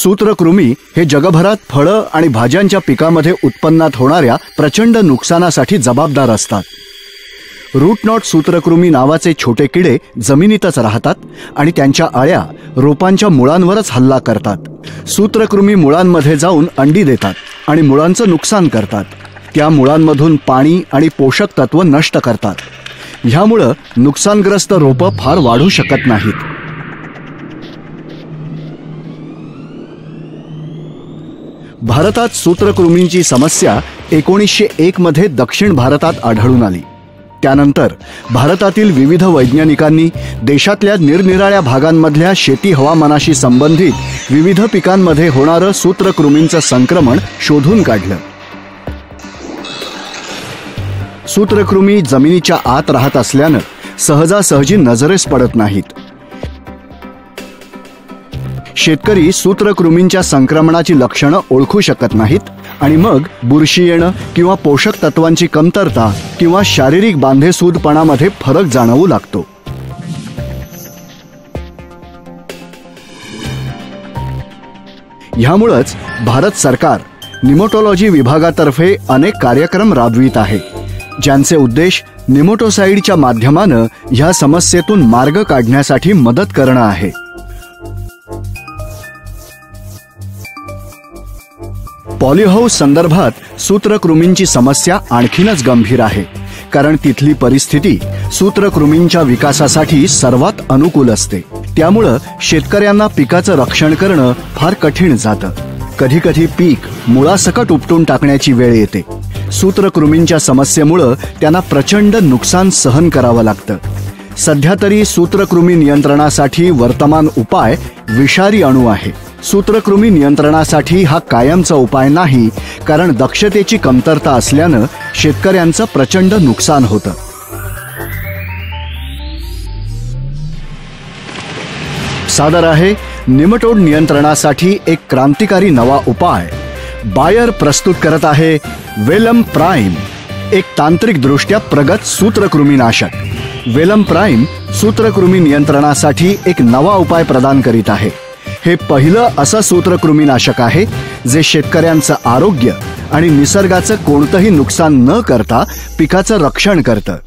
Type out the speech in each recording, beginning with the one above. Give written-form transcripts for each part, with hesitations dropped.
सूत्रकृमी हे जगभरात फळं आणि भाज्यांच्या पिकामध्ये उत्पन्नात होणाऱ्या प्रचंड नुकसानासाठी जबाबदार असतात. रूटनॉट सूत्रकृमी नावाचे छोटे किडे जमिनीतच राहतात आणि त्यांच्या अळ्या रोपांच्या मुळांवरच हल्ला करतात. सूत्रकृमी मुळांमध्ये जाऊन अंडी देतात आणि मुळांचं नुकसान करतात. त्या मुळांमधून पाणी आणि पोषक तत्व नष्ट करतात. ह्यामुळं नुकसानग्रस्त रोपं फार वाढू शकत नाहीत. भारतात सूत्रकृमींची समस्या 1901 मध्ये दक्षिण भारतात आढळून आली. त्यानंतर भारतातील विविध वैज्ञानिकांनी देशातल्या निरनिराळ्या भागांमधल्या शेती हवामानाशी संबंधित विविध पिकांमध्ये होणारं सूत्रकृमींचं संक्रमण शोधून काढलं. सूत्रकृमी जमिनीच्या आत राहत असल्यानं सहजासहजी नजरेस पडत नाहीत. शेतकरी सूत्रकृमींच्या संक्रमणाची लक्षणं ओळखू शकत नाहीत आणि मग बुरशी येणं किंवा पोषक तत्वांची कमतरता किंवा शारीरिक बांधेसूदपणामध्ये फरक जाणवू लागतो. ह्यामुळेच भारत सरकार निमोटॉलॉजी विभागातर्फे अनेक कार्यक्रम राबवित आहे, ज्यांचे उद्देश निमोटोसाइडच्या माध्यमानं ह्या समस्येतून मार्ग काढण्यासाठी मदत करणं आहे. पॉलीहाऊस संदर्भात सूत्रकृमींची समस्या आणखीनच गंभीर आहे, कारण तिथली परिस्थिती सूत्रकृमींच्या विकासासाठी सर्वात अनुकूल असते. त्यामुळं शेतकऱ्यांना पिकाचं रक्षण करणं फार कठीण जातं. कधीकधी पीक मुळासकट उपटून टाकण्याची वेळ येते. सूत्रकृमींच्या समस्येमुळं त्यांना प्रचंड नुकसान सहन करावं लागतं. सध्या तरी सूत्रकृमी नियंत्रणासाठी वर्तमान उपाय विषारी अणू आहे. सूत्रकृमी नियंत्रणासाठी हा कायमचा उपाय नाही, कारण दक्षतेची कमतरता असल्यानं शेतकऱ्यांचं प्रचंड नुकसान होतं. सादर आहे निमटोड नियंत्रणासाठी एक क्रांतिकारी नवा उपाय. बायर प्रस्तुत करत आहे वेलम प्राइम, एक तांत्रिकदृष्ट्या प्रगत सूत्रकृमीनाशक. वेलम प्राइम सूत्रकृमी नियंत्रणासाठी एक नवा उपाय प्रदान करीत आहे. हे पहिलं असं सूत्रकृमीनाशक आहे जे शेतकऱ्यांचं आरोग्य आणि निसर्गाचं कोणतंही नुकसान न करता पिकाचं रक्षण करतं.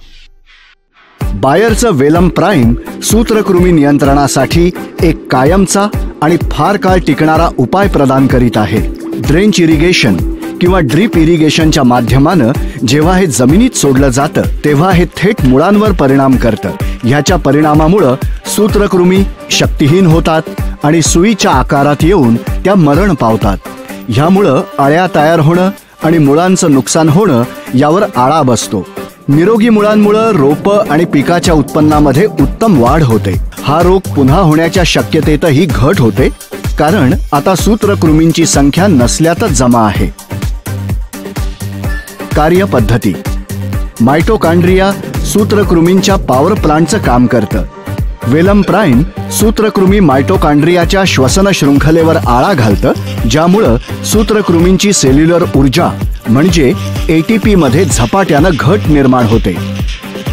बायरचं वेलम प्राइम सूत्रकृमी नियंत्रणासाठी एक कायमचा आणि फार काळ टिकणारा उपाय प्रदान करीत आहे. ड्रेंच इरिगेशन किंवा ड्रीप इरिगेशनच्या माध्यमानं जेव्हा हे जमिनीत सोडलं जातं तेव्हा हे थेट मुळांवर परिणाम करतं. ह्याच्या परिणामामुळं सूत्रकृमी शक्तिहीन होतात आणि सुईच्या आकारात येऊन त्या मरण पावतात. ह्यामुळं अळ्या तयार होणं आणि मुळांचं नुकसान होणं यावर आळा बसतो. निरोगी मुळांमुळं रोपं आणि पिकाच्या उत्पन्नामध्ये उत्तम वाढ होते. हा रोग पुन्हा होण्याच्या शक्यतेतही घट होते, कारण आता सूत्रकृमींची संख्या नसल्यातच जमा आहे. कार्यपद्धती. मायटोकॉन्ड्रिया सूत्रकृमींच्या पॉवर प्लांटचं काम करतं. वेलम प्राइम सूत्रकृमी मायटोकॉन्ड्रियाच्या श्वसन शृंखलेवर आळा घालतं, ज्यामुळं सूत्रकृमींची सेल्युलर ऊर्जा म्हणजे ATP मध्ये झपाट्यानं घट निर्माण होते.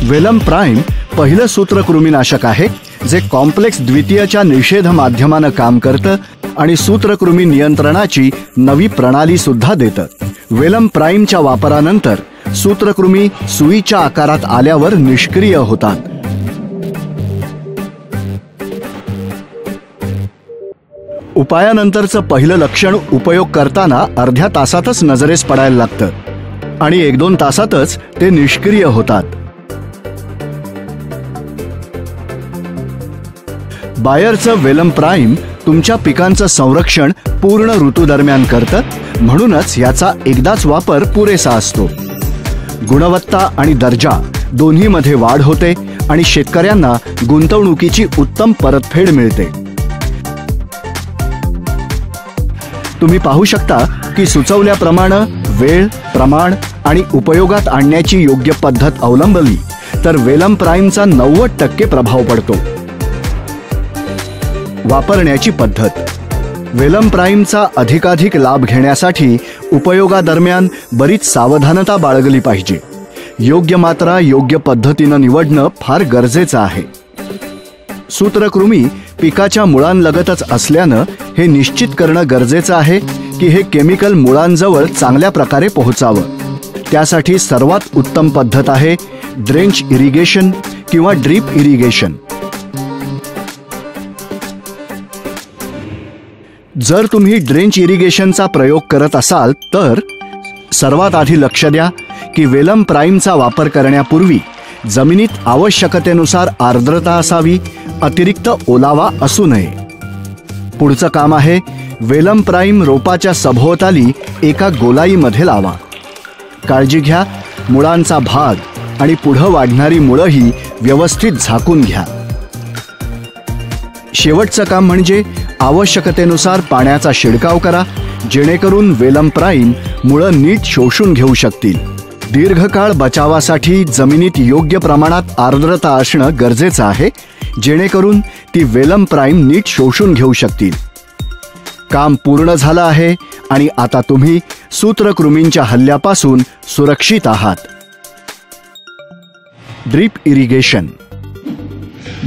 वेलम प्राइम पहिलं सूत्रकृमीनाशक आहे जे कॉम्प्लेक्स द्वितीयच्या निषेध माध्यमानं काम करतं आणि सूत्रकृमी नियंत्रणाची नवी प्रणाली सुद्धा देतं. वेलम प्राइमच्या वापरानंतर सूत्रकृमी सुईच्या आकारात आल्यावर निष्क्रिय होतात. उपायानंतरचं पहिलं लक्षण उपयोग करताना अर्ध्या तासातच नजरेस पडायला लागतं आणि 1-2 तासातच ते निष्क्रिय होतात. बायरचं वेलम प्राइम तुमच्या पिकांचं संरक्षण पूर्ण ऋतू दरम्यान करतं, म्हणूनच याचा एकदाच वापर पुरेसा असतो. गुणवत्ता आणि दर्जा दोन्हीमध्ये वाढ होते आणि शेतकऱ्यांना गुंतवणुकीची उत्तम परतफेड मिळते. तुम्ही पाहू शकता की सुचवल्याप्रमाणे वेळ, प्रमाण आणि उपयोगात आणण्याची योग्य पद्धत अवलंबली तर वेलम प्राइमचा 90% प्रभाव पडतो. वापरण्याची पद्धत. वेलम प्राइमचा अधिकाधिक लाभ घेण्यासाठी उपयोगादरम्यान बरीच सावधानता बाळगली पाहिजे. योग्य मात्रा योग्य पद्धतीनं निवडणं फार गरजेचं आहे. सूत्रकृमी पिकाच्या मुळांलगतच असल्यानं हे निश्चित करणं गरजेचं आहे की हे केमिकल मुळांजवळ चांगल्या प्रकारे पोहोचावं. त्यासाठी सर्वात उत्तम पद्धत आहे ड्रेंच इरिगेशन किंवा ड्रीप इरिगेशन. जर तुम्ही ड्रेंच इरिगेशनचा प्रयोग करत असाल तर सर्वात आधी लक्ष द्या की वेलम प्राईमचा वापर करण्यापूर्वी जमिनीत आवश्यकतेनुसार आर्द्रता असावी, अतिरिक्त ओलावा असू नये. पुढचं काम आहे वेलम प्राईम रोपाच्या सभोवताली एका गोलाईमध्ये लावा. काळजी घ्या, मुळांचा भाग आणि पुढं वाढणारी मुळंही व्यवस्थित झाकून घ्या. शेवटचं काम म्हणजे आवश्यकतेनुसार पाण्याचा शिडकाव करा, जेणेकरून वेलम प्राईम मुळं नीट शोषून घेऊ शकतील. दीर्घकाळ बचावासाठी जमिनीत योग्य प्रमाणात आर्द्रता असणं गरजेचं आहे, जेणेकरून ती वेलम प्राईम नीट शोषून घेऊ शकतील. काम पूर्ण झालं आहे आणि आता तुम्ही सूत्रकृमींच्या हल्ल्यापासून सुरक्षित आहात. Drip irrigation.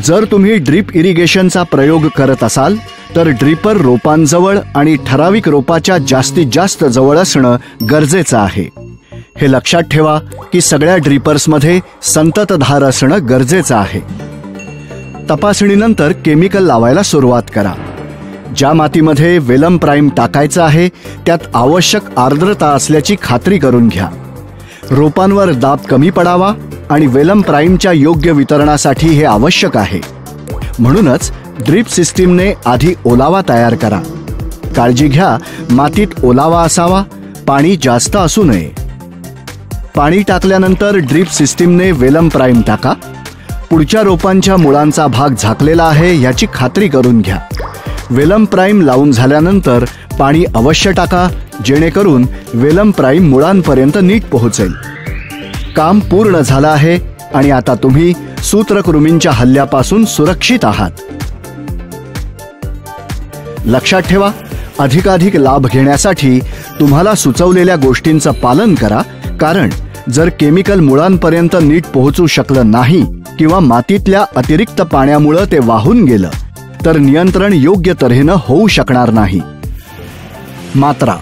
जर तुम्ही ड्रीप इरिगेशनचा प्रयोग करत असाल तर ड्रिपर रोपांजवळ आणि ठराविक रोपाच्या जास्तीत जास्त जवळ असणं गरजेचं आहे. हे लक्षात ठेवा की सगळ्या ड्रिपर्समध्ये संततधार असणं गरजेचं आहे. तपासणीनंतर केमिकल लावायला सुरुवात करा. ज्या मातीमध्ये वेलम प्राईम टाकायचं आहे त्यात आवश्यक आर्द्रता असल्याची खात्री करून घ्या. रोपांवर दाब कमी पडावा आणि वेलम प्राईमच्या योग्य वितरणासाठी हे आवश्यक आहे. म्हणूनच ड्रीप सिस्टीमने आधी ओलावा तयार करा. काळजी घ्या, मातीत ओलावा असावा, पाणी जास्त असू नये. पाणी टाकल्यानंतर ड्रीप सिस्टीमने वेलम प्राईम टाका. पुढच्या रोपांच्या मुळांचा भाग झाकलेला आहे याची खात्री करून घ्या. वेलम प्राईम लावून झाल्यानंतर पाणी अवश्य टाका, जेणेकरून वेलम प्राईम मुळांपर्यंत नीट पोहोचेल. काम पूर्ण झालं आहे आणि आता तुम्ही सूत्रकृमींच्या हल्ल्यापासून सुरक्षित आहात. लक्षात ठेवा, अधिकाधिक लाभ घेण्यासाठी तुम्हाला सुचवलेल्या गोष्टींचं पालन करा, कारण जर केमिकल मुळांपर्यंत नीट पोहोचू शकलं नाही किंवा मातीतल्या अतिरिक्त पाण्यामुळे ते वाहून गेलं तर नियंत्रण योग्य तऱ्हेनं होऊ शकणार नाही. मात्रा.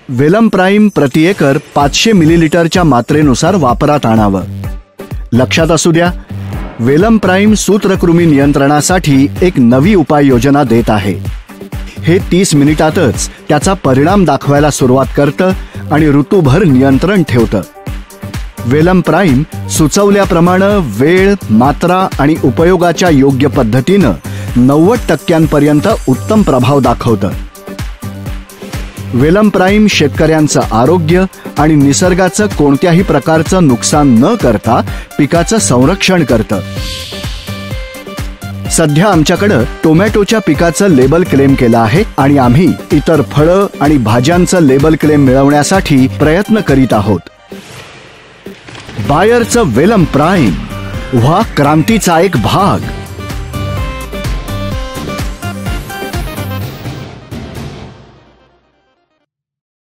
वेलम प्राईम प्रति एकर 500 मिलीलिटरच्या मात्रेनुसार वापरात आणावं. लक्षात असू द्या, वेलम प्राईम सूत्रकृमी नियंत्रणासाठी एक नवी उपाययोजना देत आहे. हे 30 मिनिटातच त्याचा परिणाम दाखवायला सुरुवात करतं आणि ऋतूभर नियंत्रण ठेवतं. वेलम प्राईम सुचवल्याप्रमाणे वेळ, मात्रा आणि उपयोगाच्या योग्य पद्धतीनं 90% उत्तम प्रभाव दाखवतं. वेलम प्राईम शेतकऱ्यांचं आरोग्य आणि निसर्गाचं कोणत्याही प्रकारचं नुकसान न करता पिकाचं संरक्षण करतं. सध्या आमच्याकडे टोमॅटोच्या पिकाचं लेबल क्लेम केलं आहे आणि आम्ही इतर फळं आणि भाज्यांचं लेबल क्लेम मिळवण्यासाठी प्रयत्न करीत आहोत. बायरचं वेलम प्राईम, व्हा क्रांतीचा एक भाग.